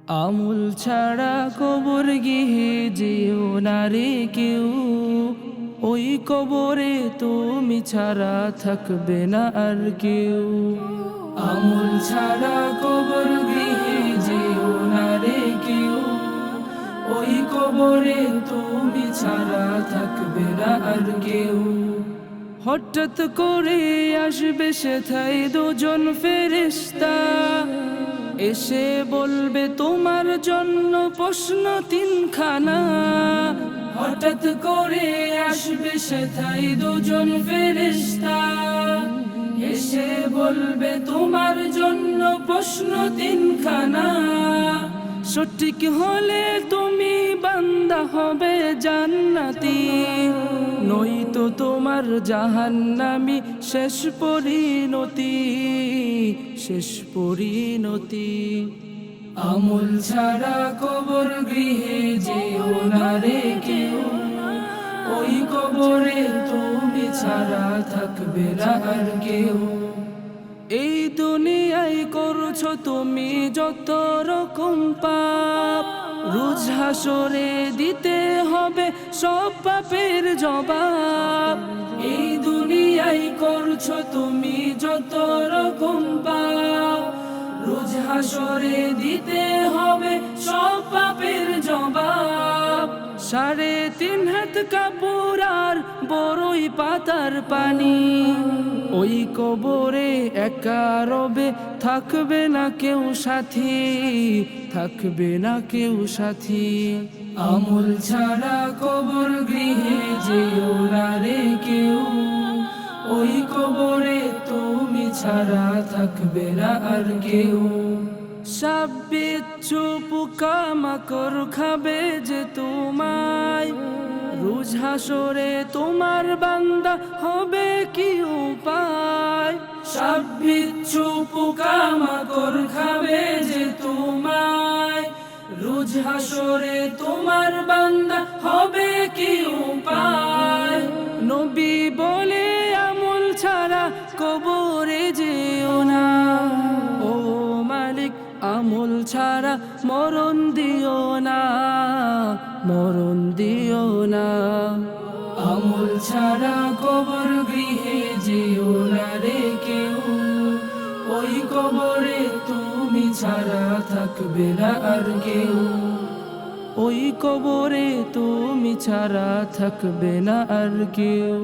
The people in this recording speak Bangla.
আমুল ছাড়া কবর গৃহে যেও না রে কেউ, ওই কবরে তুমি ছাড়া থাকবে না আর কেউ। আমুল ছাড়া কবর গৃহে যেও না রে কেউ, ওই কবরে তুমি ছাড়া থাকবে না আর কেউ। হঠাৎ করে আসবে সেথায় দুজন ফেরেশতা, এসে বলবে তোমার জন্য প্রশ্ন তিনখানা। হঠাৎ করে আসবে সেথায় দুজন ফেরেশতা, এসে বলবে তোমার জন্য প্রশ্ন তিনখানা। সঠিক হলে তুমি বান্দা হবে জান্নাতি, নয়তো তোমার জাহান্নামী শেষ পরিণতি, শেষ পরিণতি। আমল ছাড়া কবর গৃহে যেও না রে কেউ, ওই কবরে তুমি ছাড়া থাকবে না আর কেউ। এই দুনিয়ায় করছো তুমি যত রকম পাপ, রোজ হাসরে দিতে হবে সব পাপের জবাব। এই দুনিয়ায় করছো তুমি যত রকম পাপ, রোজ হাসরে দিতে হবে সব পাপের জবাব। 3.5 হাত কাপড় আর বড়ই পাতার পানি, ওই কবরে একা রবে থাকবে না কেউ সাথী, থাকবে না কেউ সাথী। আমল ছাড়া কবর গৃহে যেও না রে কেউ, ওই কবরে তুমি ছাড়া থাকবে না আর কেউ। সাপ বিচ্ছু পোকা মাকড় খাবে যে তোমায়, রোজ হাসরে তোমার বান্দা হবে কি উপায়। সাপ বিচ্ছু পোকা মাকড় খাবে যে তোমায়, রোজ হাসরে তোমার বান্দা হবে কি উপায়। নবী বলে আমল ছাড়া কবরে যেও না, ও মালিক আমল ছাড়া মরণ দিও না, মরণ দিও না। আমল ছাড়া কবর গৃহে যেও না রে কেউ, ওই কবরে তুমি ছাড়া থাকবে না আর কেউ। ওই কবরে তুমি ছাড়া থাকবে না আর কেউ।